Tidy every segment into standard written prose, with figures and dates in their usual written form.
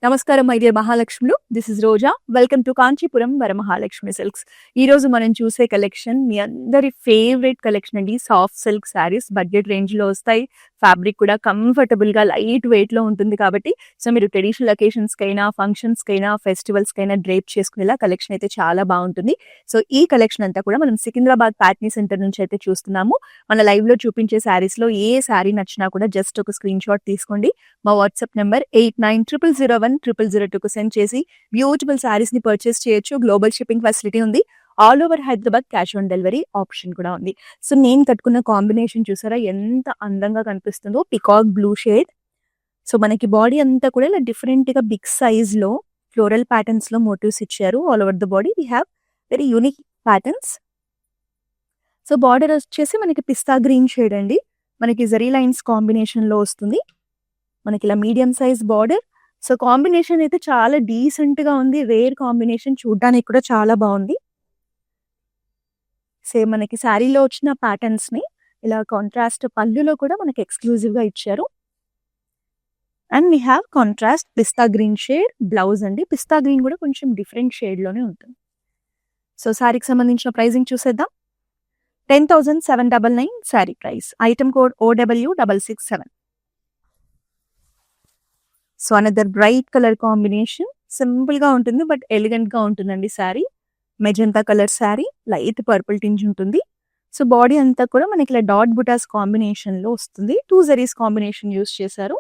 నమస్కారం my dear మహాలక్ష్ములు. This is Roja. Welcome to Kanchipuram Varamahalakshmi silks. ఈ రోజు మనం చూసే కలెక్షన్ మీ అందరి ఫేవరెట్ కలెక్షన్ అండి. Soft silk sarees budget range లో వస్తాయి. ఫ్యాబ్రిక్ కూడా కంఫర్టబుల్ గా లైట్ వెయిట్ లో ఉంటుంది కాబట్టి సో మీరు ట్రెడిషనల్ అకేషన్స్ కైనా, ఫంక్షన్స్ కైనా, ఫెస్టివల్స్ కైనా డ్రేప్ చేసుకునేలా కలెక్షన్ అయితే చాలా బాగుంటుంది. సో ఈ కలెక్షన్ అంతా కూడా మనం సికింద్రాబాద్ ప్యాట్నీ సెంటర్ నుంచి అయితే చూస్తున్నాము. మన లైవ్ లో చూపించే శారీస్ లో ఏ శారీ నచ్చినా కూడా జస్ట్ ఒక స్క్రీన్ షాట్ తీసుకోండి. మా వాట్సాప్ నెంబర్ 8900010002 సెండ్ చేసి బ్యూటిఫుల్ శారీస్ ని పర్చేస్ చేయొచ్చు. గ్లోబల్ షిప్పింగ్ ఫెసిలిటీ ఉంది. All over Hyderabad cash on delivery option కూడా ఉంది. సో నేను కట్టుకున్న కాంబినేషన్ చూసారా ఎంత అందంగా కనిపిస్తుందో, పికాక్ బ్లూ షేడ్. సో మనకి బాడీ అంతా కూడా ఇలా డిఫరెంట్ గా బిగ్ సైజ్ లో ఫ్లోరల్ ప్యాటర్న్స్ లో మోటివ్స్ ఇచ్చారు. All over the body we have very unique patterns. So border వచ్చేసి మనకి పిస్తా గ్రీన్ షేడ్ అండి. మనకి జరీ లైన్స్ కాంబినేషన్ లో వస్తుంది. మనకి ఇలా medium size border. So combination అయితే చాలా డీసెంట్ గా ఉంది. రేర్ కాంబినేషన్, చూడడానికి కూడా చాలా బాగుంది. సేమ్ మనకి శారీలో వచ్చిన ప్యాటర్న్స్ ని ఇలా కాంట్రాస్ట్ పళ్ళులో కూడా మనకి ఎక్స్క్లూజివ్ గా ఇచ్చారు. And we have contrast pista green shade blouse అండి. పిస్తా గ్రీన్ కూడా కొంచెం డిఫరెంట్ షేడ్ లోనే ఉంటుంది. సో శారీకి సంబంధించిన ప్రైజింగ్ చూసేద్దాం. 10,799 sari price. Item code OW667. So another bright colour combination. Simple గా ఉంటుంది బట్ ఎలిగెంట్ గా ఉంటుందండి sari. Magenta colour sari, light purple tinge ఉంటుంది. సో బాడీ అంతా కూడా మనకి ఇలా డాట్ బుటాస్ కాంబినేషన్ లో వస్తుంది. 2 జరీస్ కాంబినేషన్ యూస్ చేశారు.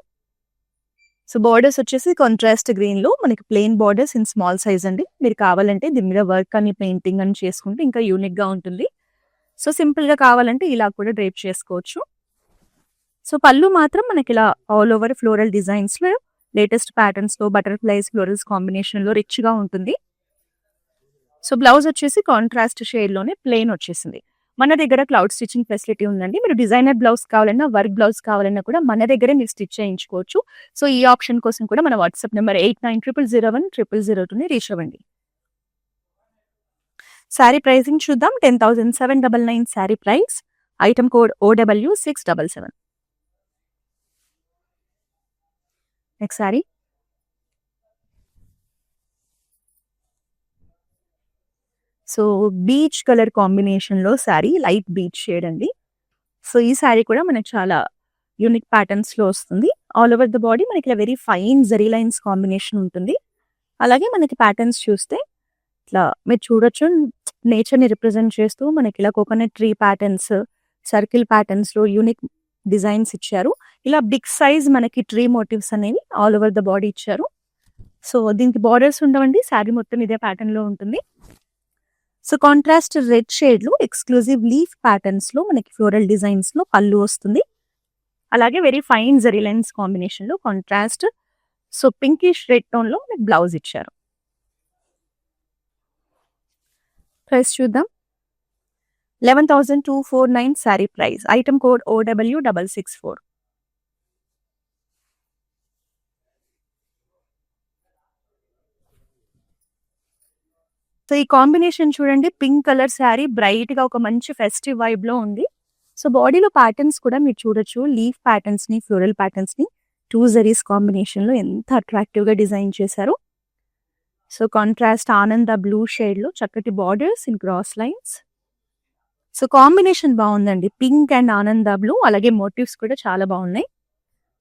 సో బార్డర్స్ వచ్చేసి కాంట్రాస్ట్ గ్రీన్ లో మనకి plain borders in small size అండి. మీరు కావాలంటే దీని మీద వర్క్ అని, పెయింటింగ్ అని చేసుకుంటే ఇంకా యూనిక్ గా ఉంటుంది. సో సింపుల్ గా కావాలంటే ఇలా కూడా డ్రేప్ చేసుకోవచ్చు. సో పళ్ళు మాత్రం మనకి ఇలా ఆల్ ఓవర్ ఫ్లోరల్ డిజైన్స్ లో లేటెస్ట్ ప్యాటర్న్స్ లో బటర్ఫ్లైస్, ఫ్లోరల్స్ కాంబినేషన్ లో రిచ్ గా ఉంటుంది. సో బ్లౌజ్ వచ్చేసి కాంట్రాస్ట్ షేడ్ లోనే ప్లెయిన్ వచ్చేసింది. మన దగ్గర క్లౌడ్ స్టిచ్చింగ్ ఫెసిలిటీ ఉందండి. మీరు డిజైనర్ బ్లౌజ్ కావాలన్నా, వర్క్ బ్లౌజ్ కావాలన్నా కూడా మన దగ్గరే మీరు స్టిచ్ చేయించుకోవచ్చు. సో ఈ ఆప్షన్ కోసం కూడా మన వాట్సాప్ నెంబర్ 8900010002 రీచ్ అవ్వండి. శారీ ప్రైసింగ్ చూద్దాం. 10,799 sari price. Item code OW677. Next sari. So beach colour combination లో శారీ, లైట్ బీచ్ షేడ్ అండి. సో ఈ శారీ కూడా మనకి చాలా యూనిక్ ప్యాటర్న్స్ లో వస్తుంది. ఆల్ ఓవర్ ద బాడీ మనకి ఇలా very fine zari lines combination ఉంటుంది. అలాగే మనకి ప్యాటర్న్స్ చూస్తే ఇట్లా మీరు చూడొచ్చు, నేచర్ ని రిప్రజెంట్ చేస్తూ మనకి ఇలా coconut tree patterns, circle patterns లో యూనిక్ డిజైన్స్ ఇచ్చారు. ఇలా బిగ్ సైజ్ మనకి ట్రీ మోటివ్స్ అనేవి ఆల్ ఓవర్ ద బాడీ ఇచ్చారు. సో దీనికి బార్డర్స్ ఉండవండి. శారీ మొత్తం ఇదే ప్యాటర్న్ లో ఉంటుంది. సో కాంట్రాస్ట్ రెడ్ షేడ్ లో ఎక్స్క్లూజివ్ లీఫ్ ప్యాటర్న్స్ లో మనకి ఫ్లోరల్ డిజైన్స్ లో పళ్ళు వస్తుంది. అలాగే very fine zari lines combination లో contrast so pinkish red tone లో మనకి బ్లౌజ్ ఇచ్చారు. ప్రైస్ చూద్దాం. 11,249 sari price. Item code OW664. So ఈ కాంబినేషన్ చూడండి. పింక్ కలర్ శారీ, బ్రైట్ గా ఒక మంచి ఫెస్టివ్ వైబ్ లో ఉంది. సో బాడీలో ప్యాటర్న్స్ కూడా మీరు చూడొచ్చు. లీఫ్ ప్యాటర్న్స్ ని, ఫ్లోరల్ ప్యాటర్న్స్ ని 2 జరీస్ కాంబినేషన్ లో ఎంత అట్రాక్టివ్ గా డిజైన్ చేశారు. సో కాంట్రాస్ట్ ఆనంద బ్లూ షేడ్ లో చక్కటి borders in cross lines. So combination బాగుందండి. పింక్ అండ్ ఆనంద బ్లూ, అలాగే మోటివ్స్ కూడా చాలా బాగున్నాయి.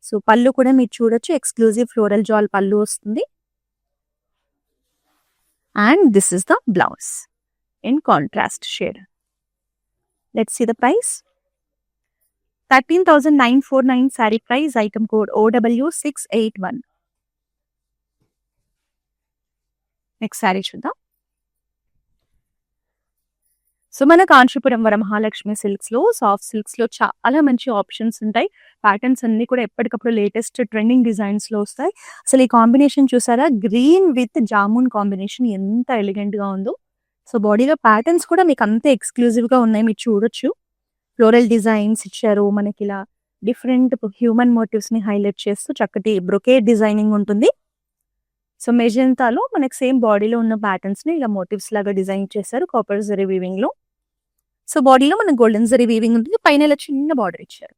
సో పళ్ళు కూడా మీరు చూడొచ్చు. ఎక్స్క్లూజివ్ ఫ్లోరల్ జాల్ పళ్ళు వస్తుంది. And this is the blouse in contrast shade. Let's see the price. 13,949 saree price. Item code OW681. Next saree చూద్దాం. సో మన కాంచీపురం వరమహాలక్ష్మి సిల్క్స్ లో, సాఫ్ట్ సిల్క్స్ లో చాలా మంచి ఆప్షన్స్ ఉంటాయి. ప్యాటర్న్స్ అన్ని కూడా ఎప్పటికప్పుడు లేటెస్ట్ ట్రెండింగ్ డిజైన్స్ లో వస్తాయి. అసలు ఈ కాంబినేషన్ చూసారా, గ్రీన్ విత్ జామున్ కాంబినేషన్ ఎంత ఎలిగెంట్ గా ఉందో. సో బాడీలో ప్యాటర్న్స్ కూడా మీకు అంతే ఎక్స్క్లూజివ్ గా ఉన్నాయి. మీరు చూడొచ్చు. ఫ్లోరల్ డిజైన్స్ ఇచ్చారు. మనకి ఇలా డిఫరెంట్ హ్యూమన్ మోటివ్స్ ని హైలైట్ చేస్తూ చక్కటి బ్రొకేట్ డిజైనింగ్ ఉంటుంది. సో మెజెంతాలో మనకి సేమ్ బాడీలో ఉన్న ప్యాటర్న్స్ ని ఇలా మోటివ్స్ లాగా డిజైన్ చేశారు కాపర్ జరీ వీవింగ్ లో. సో బాడీలో మనకి గోల్డెన్ జరీ వీవింగ్ ఉంటుంది. పైన ఇలా చిన్న బార్డర్ ఇచ్చారు.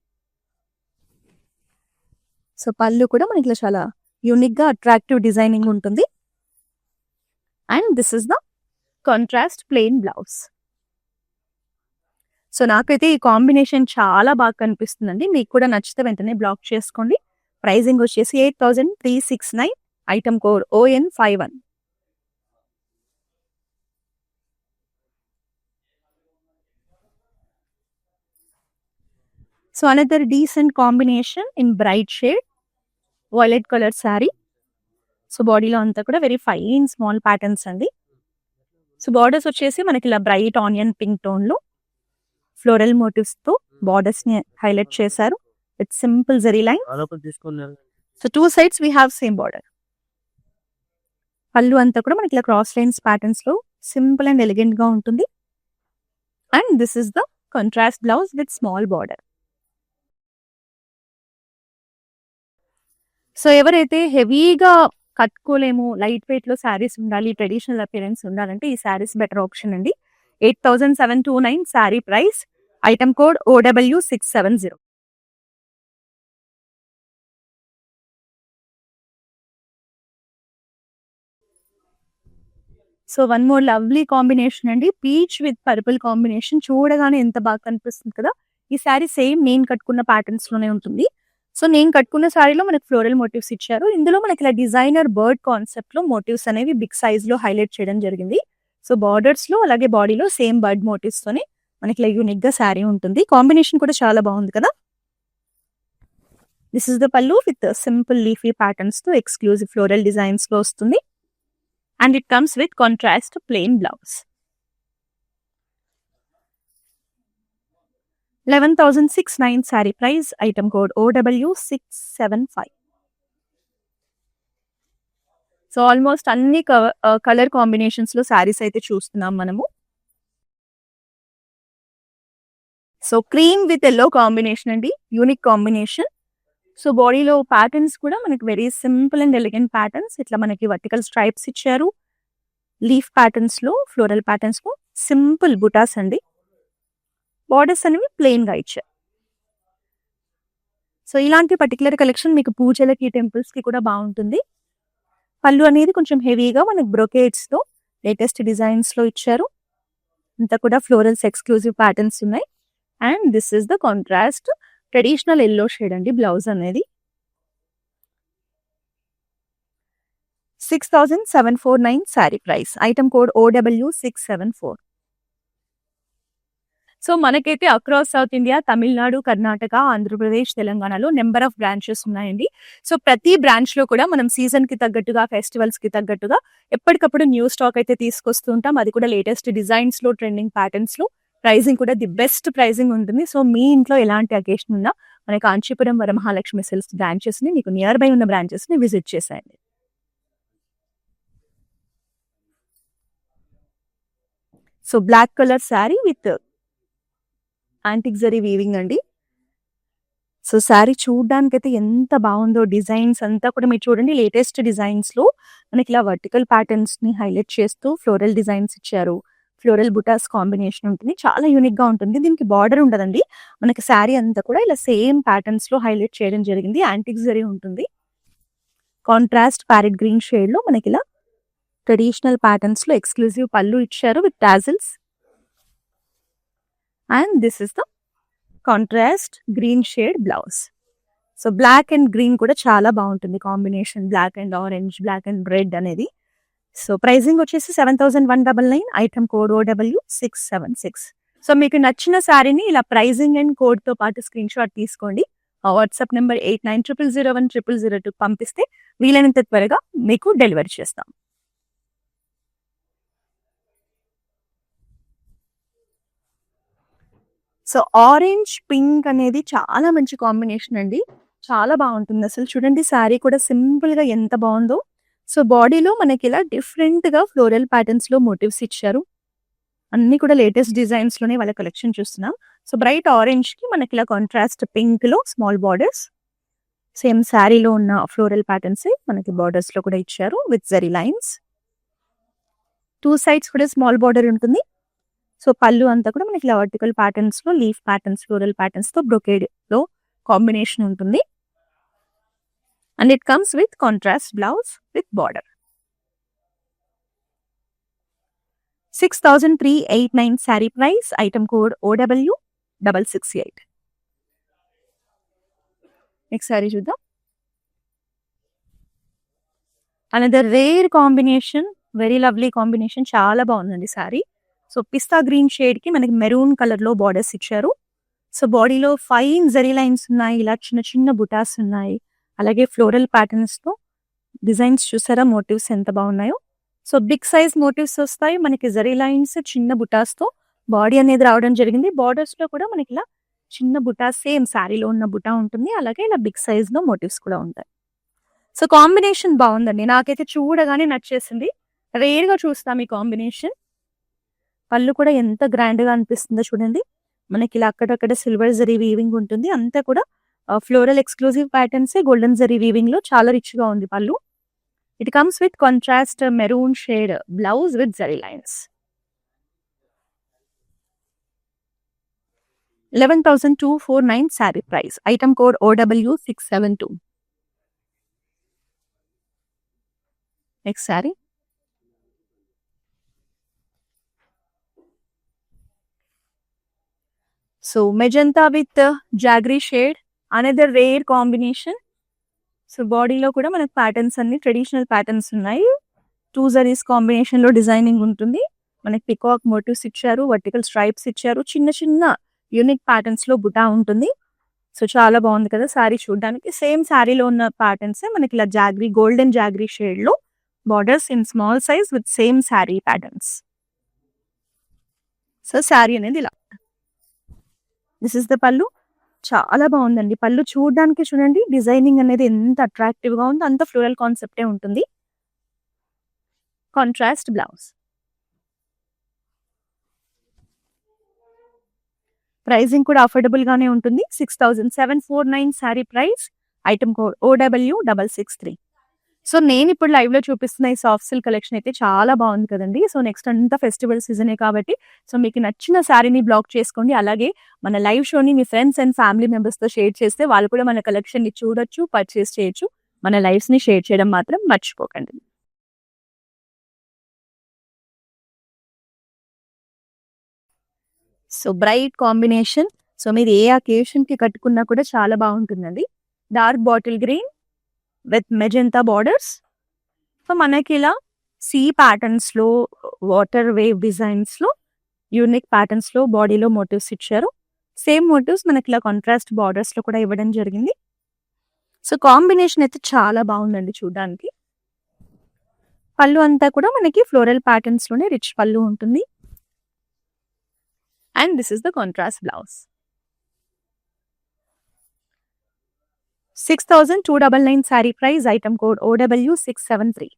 సో పళ్ళు కూడా మనకి ఇలా చాలా యూనిక్ గా అట్రాక్టివ్ డిజైనింగ్ ఉంటుంది. And this is the contrast plain blouse. So నాకైతే ఈ కాంబినేషన్ చాలా బాగా కనిపిస్తుందండి. మీకు కూడా నచ్చితే వెంటనే బ్లాక్ చేసుకోండి. ప్రైజింగ్ వచ్చేసి 8,369. Item code ON51. So another decent combination in bright shade violet colour sari. So బాడీలో అంతా కూడా వెరీ ఫైన్ స్మాల్ ప్యాటర్న్స్ అండి. సో బార్డర్స్ వచ్చేసి మనకి ఇలా బ్రైట్ ఆనియన్ పింక్ టోన్ లో ఫ్లోరల్ మోటివ్స్ తో బార్డర్స్ ని హైలైట్ చేశారు with simple zari line. So two sides we have same border. పళ్ళు అంతా కూడా మనకి ఇలా క్రాస్ లైన్స్ ప్యాటర్న్స్ లో సింపుల్ అండ్ ఎలిగెంట్ గా ఉంటుంది. And this is the contrast blouse with small border. So ఎవరైతే హెవీగా కట్టుకోలేము, లైట్ వెయిట్ లో శారీస్ ఉండాలి, ట్రెడిషనల్ అపియరెన్స్ ఉండాలంటే ఈ శారీస్ బెటర్ ఆప్షన్ అండి. 8,729 sari price. Item code OW670. So one more lovely combination అండి, పీచ్ విత్ పర్పుల్ కాంబినేషన్. చూడగానే ఎంత బాగా కనిపిస్తుంది కదా. ఈ శారీ సేమ్ నేను కట్టుకున్న ప్యాటర్న్స్ లోనే ఉంటుంది. సో నేను కట్టుకున్న శారీలో మనకి ఫ్లోరల్ మోటివ్స్ ఇచ్చారు. ఇందులో మనకి ఇలా డిజైనర్ బర్డ్ కాన్సెప్ట్ లో మోటివ్స్ అనేవి బిగ్ సైజ్ లో హైలైట్ చేయడం జరిగింది. సో బార్డర్స్ లో అలాగే బాడీలో సేమ్ బర్డ్ మోటివ్స్ తోనే మనకి ఇలా యూనిక్ గా శారీ ఉంటుంది. కాంబినేషన్ కూడా చాలా బాగుంది కదా. దిస్ ఇస్ ద పల్లు విత్ సింపుల్ లీఫీ ప్యాటర్న్స్ తో ఎక్స్క్లూజివ్ ఫ్లోరల్ డిజైన్స్ లో వస్తుంది. And it comes with contrast plain blouse. 11,609 saree price. Item code OW675. So almost అన్ని కలర్ కాంబినేషన్స్ లో శారీస్ అయితే చూస్తున్నాం మనము. So cream with yellow combination అండి, యూనిక్ కాంబినేషన్. సో బాడీలో ప్యాటర్న్స్ కూడా మనకి very simple and elegant patterns. ఇట్లా మనకి వర్టికల్ స్ట్రైప్స్ ఇచ్చారు. లీఫ్ ప్యాటర్న్స్ లో ఫ్లోరల్ ప్యాటర్న్స్ లో సింపుల్ బుటాస్ అండి. బార్డర్స్ అనేవి ప్లెయిన్ గా ఇచ్చారు. సో ఇలాంటి పర్టికులర్ కలెక్షన్ మీకు పూజలకి, టెంపుల్స్ కి కూడా బాగుంటుంది. పళ్ళు అనేది కొంచెం హెవీగా మనకి బ్రొకేట్స్ తో లేటెస్ట్ డిజైన్స్ లో ఇచ్చారు. అంతా కూడా ఫ్లోరల్స్ ఎక్స్క్లూజివ్ ప్యాటర్న్స్ ఉన్నాయి. And this is the contrast traditional yellow shade అండి బ్లౌజ్ అనేది. 6,749 sari price. Item code OW674. So మనకైతే across south India, Tamil Nadu, Karnataka, Andhra Pradesh, తెలంగాణలో నెంబర్ ఆఫ్ బ్రాంచెస్ ఉన్నాయండి. సో ప్రతి బ్రాంచ్ లో కూడా మనం సీజన్ కి తగ్గట్టుగా, ఫెస్టివల్స్ కి తగ్గట్టుగా ఎప్పటికప్పుడు న్యూ స్టాక్ అయితే తీసుకొస్తూ ఉంటాం. అది కూడా లేటెస్ట్ డిజైన్స్ లో, ట్రెండింగ్ ప్యాటర్న్స్ లో. ప్రైజింగ్ కూడా ది బెస్ట్ ప్రైజింగ్ ఉంటుంది. సో మీ ఇంట్లో ఎలాంటి అకేషన్ ఉన్నా మన కాంచీపురం వరమహాలక్ష్మి సిల్క్స్ బ్రాంచెస్ ని, మీకు నియర్ బై ఉన్న బ్రాంచెస్ ని విజిట్ చేసేయండి. So black colour sari with antique zari weaving అండి. సో శారీ చూడడానికి అయితే ఎంత బాగుందో. డిజైన్స్ అంతా కూడా మీరు చూడండి, లేటెస్ట్ డిజైన్స్ లో మనకి ఇలా వర్టికల్ ప్యాటర్న్స్ ని హైలైట్ చేస్తూ ఫ్లోరల్ డిజైన్స్ ఇచ్చారు. ఫ్లోరల్ బుటాస్ కాంబినేషన్ ఉంటుంది, చాలా యూనిక్ గా ఉంటుంది. దీనికి బార్డర్ ఉండదండి, మనకి శారీ అంతా కూడా ఇలా సేమ్ ప్యాటర్న్స్ లో హైలైట్ చేయడం జరిగింది. యాంటిక్ జరీ ఉంటుంది. కాంట్రాస్ట్ ప్యారెట్ గ్రీన్ షేడ్ లో మనకి ఇలా ట్రెడిషనల్ ప్యాటర్న్స్ లో ఎక్స్క్లూజివ్ పళ్ళు ఇచ్చారు with tassels. And this is the contrast green shade blouse. So black and green కూడా చాలా బాగుంటుంది combination, black and orange, black and red అనేది. సో ప్రైజింగ్ వచ్చేసి 7,199. Item code OW676. సో మీకు నచ్చిన శారీని ఇలా ప్రైజింగ్ అండ్ కోడ్ తో పాటు స్క్రీన్ షాట్ తీసుకోండి. వాట్సాప్ నెంబర్ 8900010002 పంపిస్తే వీలైనంత త్వరగా మీకు డెలివరీ చేస్తాం. సో ఆరెంజ్ పింక్ అనేది చాలా మంచి కాంబినేషన్ అండి, చాలా బాగుంటుంది. అసలు చూడండి శారీ కూడా సింపుల్ గా ఎంత బాగుందో. సో బాడీలో మనకి ఇలా డిఫరెంట్ గా ఫ్లోరల్ ప్యాటర్న్స్ లో మోటివ్స్ ఇచ్చారు. అన్ని కూడా లేటెస్ట్ డిజైన్స్ లోనే వాళ్ళ కలెక్షన్ చూస్తున్నాం. సో బ్రైట్ ఆరెంజ్ కి మనకి ఇలా కాంట్రాస్ట్ పింక్ లో స్మాల్ బార్డర్స్, సేమ్ శారీలో ఉన్న ఫ్లోరల్ ప్యాటర్న్స్ మనకి బార్డర్స్ లో కూడా ఇచ్చారు with zari lines. Two sides కూడా స్మాల్ బార్డర్ ఉంటుంది. సో పళ్ళు అంతా కూడా మనకి ఇలా వర్టికల్ ప్యాటర్న్స్ లో లీఫ్ ప్యాటర్న్స్, ఫ్లోరల్ ప్యాటర్న్స్ తో బ్రొకేడ్ లో కాంబినేషన్ ఉంటుంది. And it comes with contrast blouse with border. 6389 sari price. Item code OW668. Next sari చూద్దాం. Another rare combination, very lovely combination, చాలా బాగుందండి శారీ. సో పిస్తా గ్రీన్ షేడ్ కి మనకి మెరూన్ కలర్ లో బార్డర్స్ ఇచ్చారు. సో బాడీలో ఫైన్ జరీ లైన్స్ ఉన్నాయి, ఇలా చిన్న చిన్న బుటాస్ ఉన్నాయి, అలాగే ఫ్లోరల్ ప్యాటర్న్స్ తో డిజైన్స్ చూసారా, మోటివ్స్ ఎంత బాగున్నాయో. సో బిగ్ సైజ్ మోటివ్స్ వస్తాయి, మనకి జరీ లైన్స్ చిన్న బుటాస్ తో బాడీ అనేది రావడం జరిగింది. బార్డర్స్ లో కూడా మనకి ఇలా చిన్న బుటాస్, సేమ్ శారీలో ఉన్న బుటా ఉంటుంది, అలాగే ఇలా బిగ్ సైజ్ లో మోటివ్స్ కూడా ఉంటాయి. సో కాంబినేషన్ బాగుందండి, నాకైతే చూడగానే నచ్చేసింది. రేర్ గా చూస్తాం ఈ కాంబినేషన్. పళ్ళు కూడా ఎంత గ్రాండ్ గా అనిపిస్తుందో చూడండి, మనకి ఇలా అక్కడక్కడ సిల్వర్ జరీ వీవింగ్ ఉంటుంది, అంతా కూడా floral exclusive patterns, golden zari weaving లో చాలా రిచ్ గా ఉంది పళ్ళు. It comes with contrast maroon shade blouse with zari lines. 11,249 sari price. Item code OW672. Next sari. So magenta with jaggery shade, another rare combination. So బాడీలో కూడా మనకు ప్యాటర్న్స్ అన్ని ట్రెడిషనల్ ప్యాటర్న్స్ ఉన్నాయి. 2 జరీస్ కాంబినేషన్ లో డిజైనింగ్ ఉంటుంది, మనకి పికాక్ మోటివ్స్ ఇచ్చారు, వర్టికల్ స్ట్రైప్స్ ఇచ్చారు, చిన్న చిన్న యూనిక్ ప్యాటర్న్స్ లో బుటా ఉంటుంది. సో చాలా బాగుంది కదా శారీ చూడడానికి. సేమ్ శారీలో ఉన్న ప్యాటర్న్స్ మనకి ఇలా జాగ్రీ, గోల్డెన్ జాగ్రీ షేడ్ లో borders in small size with same sari patterns. So sari అనేది ఇలా, దిస్ ఇస్ ద పళ్ళు. చాలా బాగుందండి పళ్ళు చూడడానికి, చూడండి డిజైనింగ్ అనేది ఎంత అట్రాక్టివ్ గా ఉందో, అంత ఫ్లోరల్ కాన్సెప్టే ఉంటుంది. Contrast blouse. ప్రైజింగ్ కూడా అఫోర్డబుల్ గానే ఉంటుంది. 6,749 sari price. Item code OW663. So నేను ఇప్పుడు లైవ్ లో చూపిస్తున్న ఈ సాఫ్ట్ సిల్క్ కలెక్షన్ అయితే చాలా బాగుంది కదండి. సో నెక్స్ట్ అంతా ఫెస్టివల్ సీజనే కాబట్టి సో మీకు నచ్చిన శారీని బ్లాక్ చేసుకోండి. అలాగే మన లైవ్ షోని మీ ఫ్రెండ్స్ అండ్ ఫ్యామిలీ మెంబర్స్ తో షేర్ చేస్తే వాళ్ళు కూడా మన కలెక్షన్ ని చూడొచ్చు, పర్చేస్ చేయొచ్చు. మన లైవ్స్ ని షేర్ చేయడం మాత్రం మర్చిపోకండి. So bright combination. సో మీరు ఏ అకేషన్ కి కట్టుకున్నా కూడా చాలా బాగుంటుందండి. Dark bottle green with magenta borders. So మనకి ఇలా సీ ప్యాటర్న్స్ లో, వాటర్ వేవ్ డిజైన్స్ లో, యూనిక్ ప్యాటర్న్స్ లో బాడీలో మోటివ్స్ ఇచ్చారు. సేమ్ మోటివ్స్ మనకి ఇలా కాంట్రాస్ట్ బార్డర్స్ లో కూడా ఇవ్వడం జరిగింది. సో కాంబినేషన్ అయితే చాలా బాగుందండి చూడడానికి. పళ్ళు అంతా కూడా మనకి ఫ్లోరల్ ప్యాటర్న్స్ లోనే రిచ్ పళ్ళు ఉంటుంది. And this is the contrast blouse. 6,299 saree price. Item code OW673.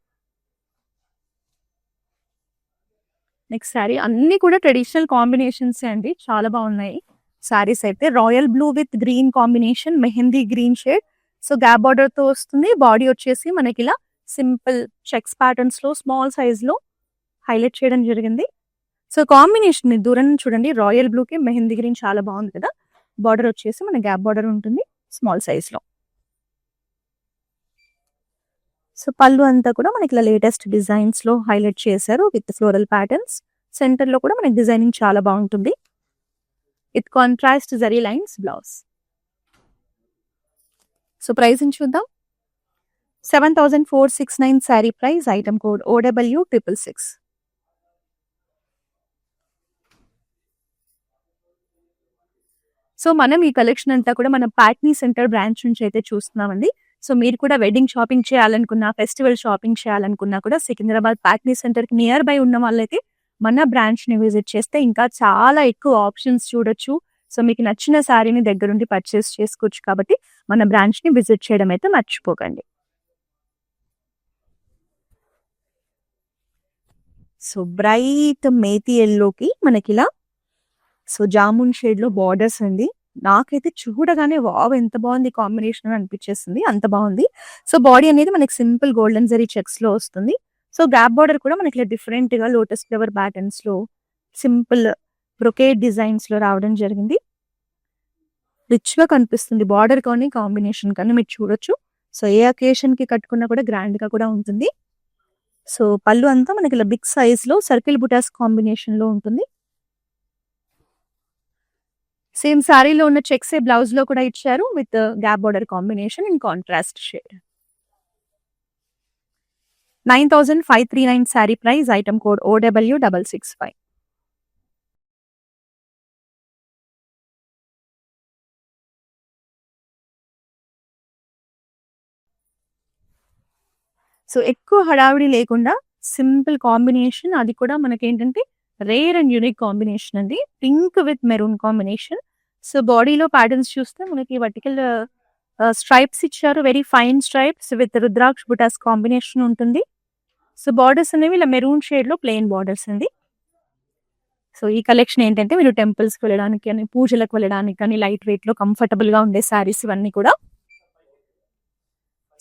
Next sari. అన్ని కూడా ట్రెడిషనల్ కాంబినేషన్స్ అండి, చాలా బాగున్నాయి శారీస్ అయితే. Royal blue with green combination, mehndi green shade. So gap border తో వస్తుంది. బాడీ వచ్చేసి మనకి ఇలా సింపుల్ చెక్స్ ప్యాటర్న్స్ లో స్మాల్ సైజ్ లో హైలైట్ చేయడం జరిగింది. సో కాంబినేషన్ దూరం చూడండి, రాయల్ బ్లూ కి మెహందీ గ్రీన్ చాలా బాగుంది కదా. బార్డర్ వచ్చేసి మన గ్యాప్ బార్డర్ ఉంటుంది స్మాల్ సైజ్ లో. సో పళ్ళు అంతా కూడా మనకి ఇలా లేటెస్ట్ డిజైన్స్ లో హైలైట్ చేశారు విత్ ఫ్లోరల్ ప్యాటర్న్స్. సెంటర్ లో కూడా మనకి డిజైనింగ్ చాలా బాగుంటుంది with contrast zari lines blouse. So pricing చూద్దాం. 7,469 sari price. Item code OW666. So మనం ఈ కలెక్షన్ అంతా కూడా మన ప్యాట్నీ సెంటర్ బ్రాంచ్ నుంచి అయితే చూస్తున్నామండి. సో మీరు కూడా వెడ్డింగ్ షాపింగ్ చేయాలనుకున్నా, ఫెస్టివల్ షాపింగ్ చేయాలనుకున్నా కూడా సికింద్రాబాద్ ప్యాట్నీ సెంటర్ కి నియర్ బై ఉన్న వాళ్ళైతే మన బ్రాంచ్ ని విజిట్ చేస్తే ఇంకా చాలా ఎక్కువ ఆప్షన్స్ చూడొచ్చు. సో మీకు నచ్చిన శారీని దగ్గరుండి పర్చేస్ చేసుకోవచ్చు కాబట్టి మన బ్రాంచ్ ని విజిట్ చేయడం అయితే మర్చిపోకండి. సో బ్రైట్ మేతి ఎల్లోకి మనకి ఇలా సో జామున్ షేడ్ లో బార్డర్స్ అండి. నాకైతే చూడగానే వావ్ ఎంత బాగుంది కాంబినేషన్ అని అనిపించేస్తుంది, అంత బాగుంది. సో బాడీ అనేది మనకి సింపుల్ గోల్డెన్ జరీ చెక్స్ లో వస్తుంది. సో గ్యాప్ బార్డర్ కూడా మనకి ఇలా డిఫరెంట్ గా లోటస్ ఫ్లవర్ ప్యాటర్న్స్ లో సింపుల్ బ్రొకేడ్ డిజైన్స్ లో రావడం జరిగింది. రిచ్ గా కనిపిస్తుంది బార్డర్ కానీ కాంబినేషన్ కానీ మీరు చూడొచ్చు. సో ఏ అకేషన్ కి కట్టుకున్నా కూడా గ్రాండ్ గా కూడా ఉంటుంది. సో పళ్ళు అంతా మనకి ఇలా బిగ్ సైజ్ లో సర్కిల్ బుటాస్ కాంబినేషన్ లో ఉంటుంది. సేమ్ సారీలో ఉన్న చెక్సే బ్లౌజ్ లో కూడా ఇచ్చారు with gap border combination in contrast shade. 9539 sari price, item code OW665. So ఎక్కువ హడావిడి లేకుండా సింపుల్ కాంబినేషన్, అది కూడా మనకేంటంటే రేర్ అండ్ యూనిక్ కాంబినేషన్ అండి. Pink with maroon combination. So బాడీలో ప్యాటర్న్స్ చూస్తే మనకి వర్టికల్ స్ట్రైప్స్ ఇచ్చారు, very fine stripes with rudraksha butas combination ఉంటుంది. సో బార్డర్స్ అనేవి ఇలా మెరూన్ షేడ్ లో ప్లెయిన్ బార్డర్స్ అండి. సో ఈ కలెక్షన్ ఏంటంటే మీరు టెంపుల్స్కి వెళ్ళడానికి కానీ, పూజలకు వెళ్ళడానికి కానీ, లైట్ వెయిట్ లో కంఫర్టబుల్ గా ఉండే శారీస్ ఇవన్నీ కూడా.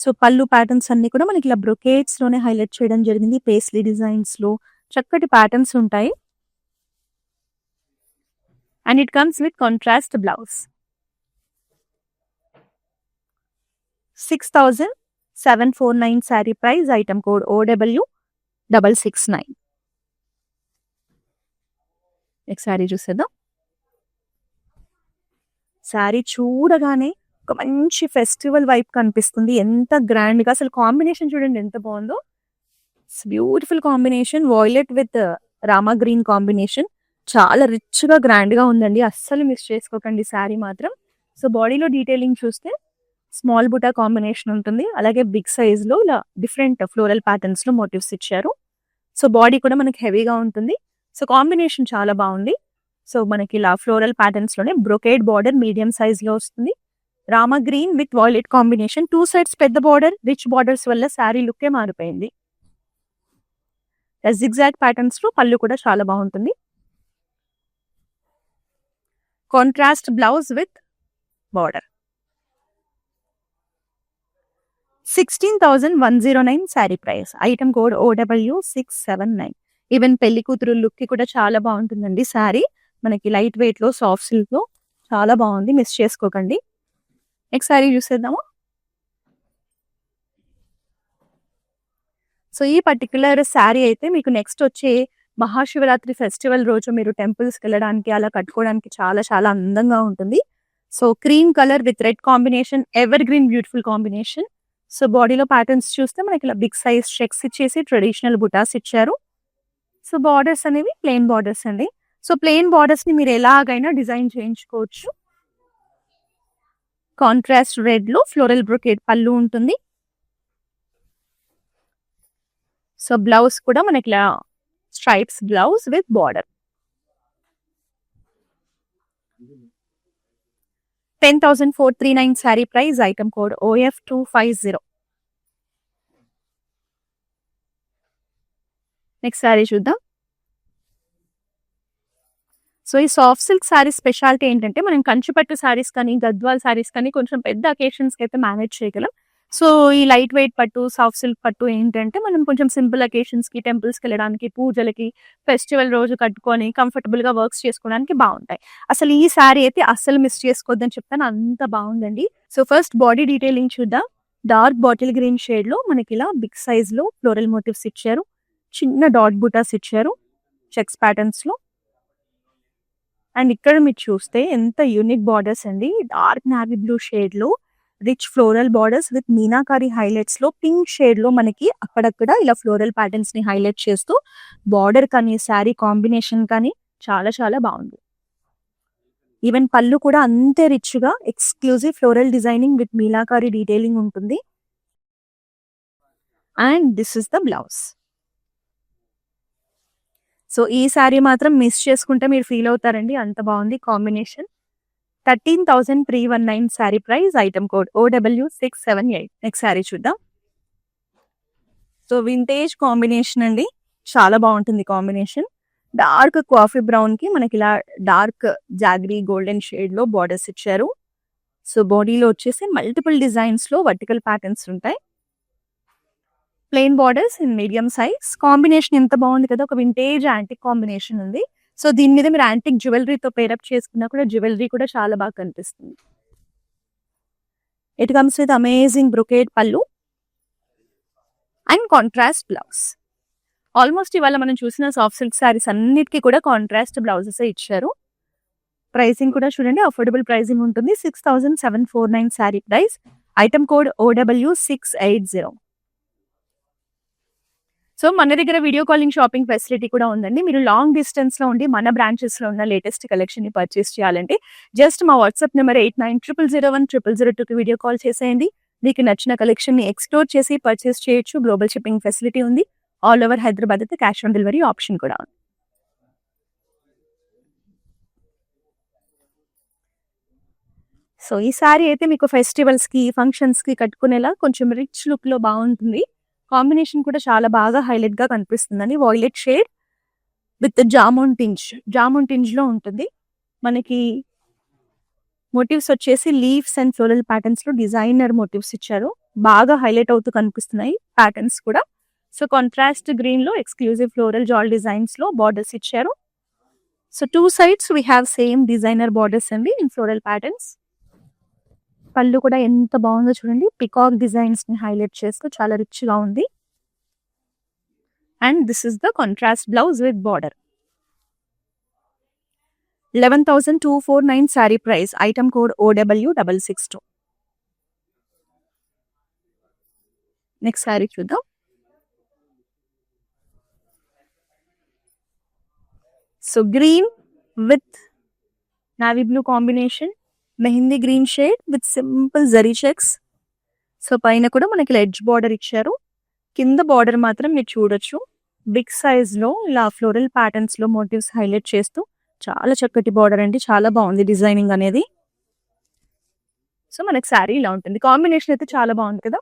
సో పళ్ళు ప్యాటర్న్స్ అన్ని కూడా మనకి ఇలా బ్రొకేట్స్ లోనే హైలైట్ చేయడం జరిగింది. పేస్లీ డిజైన్స్ లో చక్కటి ప్యాటర్న్స్ ఉంటాయి. And it comes with contrast blouse. 6749 sorry price, item code OW669. Next sari చూసేద్దాం. శారీ చూడగానే ఒక మంచి ఫెస్టివల్ వైబ్ కనిపిస్తుంది. ఎంత గ్రాండ్ గా, అసలు కాంబినేషన్ చూడండి ఎంత బాగుందో. Beautiful combination, violet with Rama green combination. చాలా రిచ్ గా గ్రాండ్ గా ఉందండి, అస్సలు మిస్ చేసుకోకండి శారీ మాత్రం. సో బాడీలో డీటెయిలింగ్ చూస్తే స్మాల్ బుటా కాంబినేషన్ ఉంటుంది, అలాగే బిగ్ సైజ్ లో ఇలా డిఫరెంట్ ఫ్లోరల్ ప్యాటర్న్స్ లో మోటివ్స్ ఇచ్చారు. సో బాడీ కూడా మనకి హెవీగా ఉంటుంది. సో కాంబినేషన్ చాలా బాగుంది. సో మనకి ఇలా ఫ్లోరల్ ప్యాటర్న్స్ లోనే బ్రొకేడ్ బార్డర్ మీడియం సైజ్ లో వస్తుంది. Rama green with violet combination, 2 sides పెద్ద బార్డర్, రిచ్ బార్డర్స్ వల్ల శారీ లుక్కే మారిపోయింది. జిగ్జాగ్ ప్యాటర్న్స్ లో పళ్ళు కూడా చాలా బాగుంటుంది. Contrast blouse with border. 16,109 sari price, item code OW679. Even పెళ్లి కూతురు లుక్ కి కూడా చాలా బాగుంటుందండి శారీ. మనకి లైట్ వెయిట్ లో సాఫ్ట్ సిల్క్ లో చాలా బాగుంది, మిస్ చేసుకోకండి. నెక్స్ట్ శారీ చూసేద్దాము. సో ఈ పర్టికులర్ శారీ అయితే మీకు నెక్స్ట్ వచ్చే మహాశివరాత్రి ఫెస్టివల్ రోజు మీరు టెంపుల్స్కి వెళ్ళడానికి అలా కట్టుకోవడానికి చాలా చాలా అందంగా ఉంటుంది. So cream colour with red combination, ever green beautiful combination. So బాడీలో ప్యాటర్న్స్ చూస్తే మనకి ఇలా బిగ్ సైజ్ చెక్స్ ఇచ్చేసి ట్రెడిషనల్ బుటాస్ ఇచ్చారు. సో బార్డర్స్ అనేవి ప్లెయిన్ బార్డర్స్ అండి. సో ప్లెయిన్ బార్డర్స్ ని మీరు ఎలాగైనా డిజైన్ చేయించుకోవచ్చు. కాంట్రాస్ట్ రెడ్ లో ఫ్లోరల్ బ్రొకేట్ పళ్ళు ఉంటుంది. సో బ్లౌజ్ కూడా మనకి ఇలా stripes blouse with border. 10,439 sari price, item code OF250. Next sari చూద్దాం. సో ఈ సాఫ్ట్ సిల్క్ శారీస్ స్పెషాలిటీ ఏంటంటే మనం కంచిపట్టు శారీస్ కానీ, గద్వాల్ శారీస్ కానీ కొంచెం పెద్ద అకేషన్స్ కి అయితే మేనేజ్ చేయగలం. సో ఈ లైట్ వెయిట్ పట్టు, సాఫ్ట్ సిల్క్ పట్టు ఏంటంటే మనం కొంచెం సింపుల్ అకేషన్స్ కి, టెంపుల్స్కి వెళ్ళడానికి, పూజలకి, ఫెస్టివల్ రోజు కట్టుకొని కంఫర్టబుల్ గా వర్క్స్ చేసుకోవడానికి బాగుంటాయి. అసలు ఈ శారీ అయితే అస్సలు మిస్ చేసుకోవద్దని చెప్తాను, అంత బాగుందండి. సో ఫస్ట్ బాడీ డీటెయిలింగ్ చూద్దాం. డార్క్ బాటిల్ గ్రీన్ షేడ్ లో మనకి ఇలా బిగ్ సైజ్ లో ఫ్లోరల్ మోటివ్స్ ఇచ్చారు, చిన్న డాట్ బుటాస్ ఇచ్చారు చెక్స్ ప్యాటర్న్స్ లో. అండ్ ఇక్కడ మీరు చూస్తే ఎంత యూనిక్ బార్డర్స్ అండి. డార్క్ నావీ బ్లూ షేడ్ లో rich floral borders with meenakari highlights లో పింక్ షేడ్ లో మనకి అక్కడక్కడ ఇలా ఫ్లోరల్ ప్యాటర్న్స్ ని హైలైట్ చేస్తూ బార్డర్ కానీ, శారీ కాంబినేషన్ కానీ చాలా చాలా బాగుంది. ఈవెన్ పళ్ళు కూడా అంతే రిచ్ గా exclusive floral designing with meenakari detailing ఉంటుంది. And this is the blouse. So ఈ శారీ మాత్రం మిస్ చేసుకుంటే మీరు ఫీల్ అవుతారండి, అంత బాగుంది combination. 13,319 sari price, item code OW678. Next sari చూద్దాం. సో వింటేజ్ కాంబినేషన్ అండి, చాలా బాగుంటుంది కాంబినేషన్. డార్క్ కాఫీ బ్రౌన్ కి మనకి ఇలా డార్క్ జాగ్రీ గోల్డెన్ షేడ్ లో బార్డర్స్ ఇచ్చారు. సో బాడీలో వచ్చేసి మల్టిపుల్ డిజైన్స్ లో వర్టికల్ ప్యాటర్న్స్ ఉంటాయి. Plain borders in medium size. Combination ఎంత బాగుంది కదా, ఒక వింటేజ్ యాంటిక్ కాంబినేషన్ ఉంది. సో దీని మీద మీరు యాంటిక్ జ్యువెలరీతో పేరప్ చేసుకున్నా కూడా జ్యువెలరీ కూడా చాలా బాగా కనిపిస్తుంది. It comes with amazing brocade పళ్ళు అండ్ కాంట్రాస్ట్ బ్లౌజ్. ఆల్మోస్ట్ ఇవాళ మనం చూసిన సాఫ్ట్ సిల్క్ శారీస్ అన్నిటికీ కూడా కాంట్రాస్ట్ బ్లౌజెస్ ఇచ్చారు. ప్రైసింగ్ కూడా చూడండి, అఫోర్డబుల్ ప్రైసింగ్ ఉంటుంది. 6749 sari price. Item code OW680. So మన దగ్గర వీడియో కాలింగ్ షాపింగ్ ఫెసిలిటీ కూడా ఉందండి. మీరు లాంగ్ డిస్టెన్స్ లో ఉండి మన బ్రాంచెస్ లో ఉన్న లేటెస్ట్ కలెక్షన్ ని పర్చేస్ చేయాలంటే జస్ట్ మా వాట్సాప్ నెంబర్ 8900010002కి వీడియో కాల్ చేసేయండి. మీకు నచ్చిన కలెక్షన్ ని ఎక్స్ప్లోర్ చేసి పర్చేస్ చేయొచ్చు. గ్లోబల్ షిప్పింగ్ ఫెసిలిటీ ఉంది. ఆల్ ఓవర్ హైదరాబాద్ అయితే క్యాష్ ఆన్ డెలివరీ ఆప్షన్ కూడా ఉంది. సో ఈ సారీ అయితే మీకు ఫెస్టివల్స్ కి ఫంక్షన్స్ కి కట్టుకునేలా కొంచెం రిచ్ లుక్ లో బాగుంటుంది. కాంబినేషన్ కూడా చాలా బాగా హైలైట్ గా కనిపిస్తుందండి. Violet shade with jamun tinge లో ఉంటుంది. మనకి మోటివ్స్ వచ్చేసి లీవ్స్ అండ్ ఫ్లోరల్ ప్యాటర్న్స్ లో డిజైనర్ మోటివ్స్ ఇచ్చారు. బాగా హైలైట్ అవుతూ కనిపిస్తున్నాయి ప్యాటర్న్స్ కూడా. సో కాంట్రాస్ట్ గ్రీన్ లో ఎక్స్క్లూజివ్ ఫ్లోరల్ జాల్ డిజైన్స్ లో బార్డర్స్ ఇచ్చారు. So 2 sides we have same designer borders అండి ఇన్ ఫ్లోరల్ ప్యాటర్న్స్. పళ్ళు కూడా ఎంత బాగుందో చూడండి, పికాక్ డిజైన్స్ ని హైలైట్ చేస్తూ చాలా రిచ్ గా ఉంది. And this is the contrast blouse with border. 11,249 sari price. Item code OW662. Next sari చూద్దాం. So green with navy blue combination, mehndi green shade with simple zari checks. So పైన కూడా మనకి ఎడ్జ్ బార్డర్ ఇచ్చారు. కింద బార్డర్ మాత్రం మీరు చూడొచ్చు బిగ్ సైజ్ లో ఇలా ఫ్లోరల్ ప్యాటర్న్స్ లో మోటివ్స్ హైలైట్ చేస్తూ చాలా చక్కటి బార్డర్ అండి. చాలా బాగుంది డిజైనింగ్ అనేది. సో మనకి శారీ ఇలా ఉంటుంది. కాంబినేషన్ అయితే చాలా బాగుంది కదా.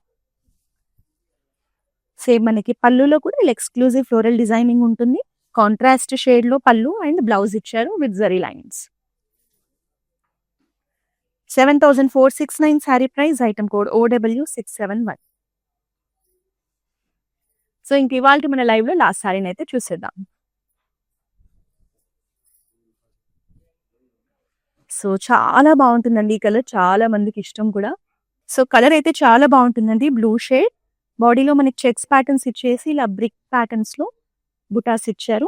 సేమ్ మనకి పళ్ళులో కూడా ఇలా ఎక్స్క్లూజివ్ ఫ్లోరల్ డిజైనింగ్ ఉంటుంది. కాంట్రాస్ట్ షేడ్ లో పళ్ళు అండ్ బ్లౌజ్ ఇచ్చారు with zari lines. 7,469 sari price. Item code OW671. So ఇంక ఇవాళ మన లైవ్ లో లాస్ట్ శారీని అయితే చూసేద్దాం. సో చాలా బాగుంటుందండి ఈ కలర్, చాలా మందికి ఇష్టం కూడా. సో కలర్ అయితే చాలా బాగుంటుందండి. బ్లూ షేడ్, బాడీలో మనకి చెక్స్ ప్యాటర్న్స్ ఇచ్చేసి ఇలా బ్రిక్ ప్యాటర్న్స్ లో బుటాస్ ఇచ్చారు.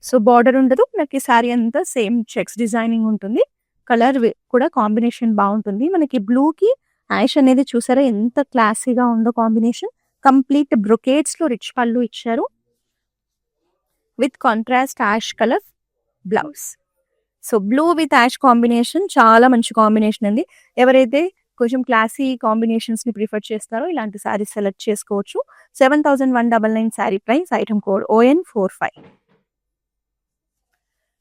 సో బార్డర్ ఉండదు, మనకి శారీ అంతా సేమ్ చెక్స్ డిజైనింగ్ ఉంటుంది. కలర్ కూడా కాంబినేషన్ బాగుంటుంది. మనకి బ్లూ కి యాష్ అనేది చూసారా ఎంత క్లాసీగా ఉందో కాంబినేషన్. కంప్లీట్ బ్రొకేట్స్ లో రిచ్ పళ్ళు ఇచ్చారు with contrast ash colour blouse. So blue with ash combination చాలా మంచి కాంబినేషన్ అండి. ఎవరైతే కొంచెం క్లాసీ కాంబినేషన్స్ ని ప్రిఫర్ చేస్తారో ఇలాంటి శారీస్ సెలెక్ట్ చేసుకోవచ్చు. 7,199 sari price. Item code ON45.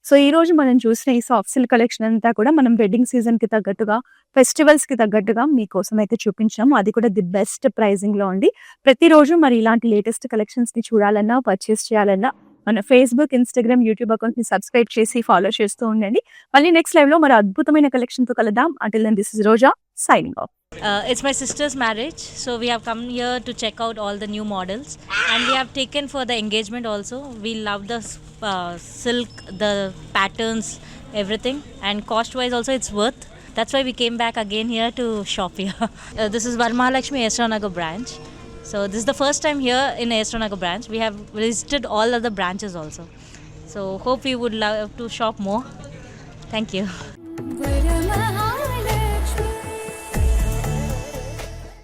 So ఈ రోజు మనం చూసిన ఈ సాఫ్ట్ సిల్క్ కలెక్షన్ అంతా కూడా మనం వెడ్డింగ్ సీజన్ కి తగ్గట్టుగా, ఫెస్టివల్స్ కి తగ్గట్టుగా మీకోసం అయితే చూపించాము. అది కూడా ది బెస్ట్ ప్రైజింగ్ లో ఉంది. ప్రతిరోజు మరి ఇలాంటి లేటెస్ట్ కలెక్షన్స్ ని చూడాలన్నా, పర్చేస్ చేయాలన్నా మన ఫేస్బుక్, ఇన్స్టాగ్రామ్, యూట్యూబ్ అకౌంట్ ని సబ్స్క్రైబ్ చేసి ఫాలో చేస్తూ ఉండండి. మళ్ళీ నెక్స్ట్ లైవ్ లో మరి అద్భుతమైన కలెక్షన్ తో కలుద్దాం. Until then, this is Roja signing off. It's my sister's marriage, so we have come here to check out all the new models, and we have taken for the engagement also. We love the silk, the patterns, everything, and cost wise also it's worth. That's why we came back again here to shop here. This is Varmahalakshmi Esranagar branch. So this is the first time here in Esranagar branch. We have visited all other branches also. So hope you would love to shop more. Thank you.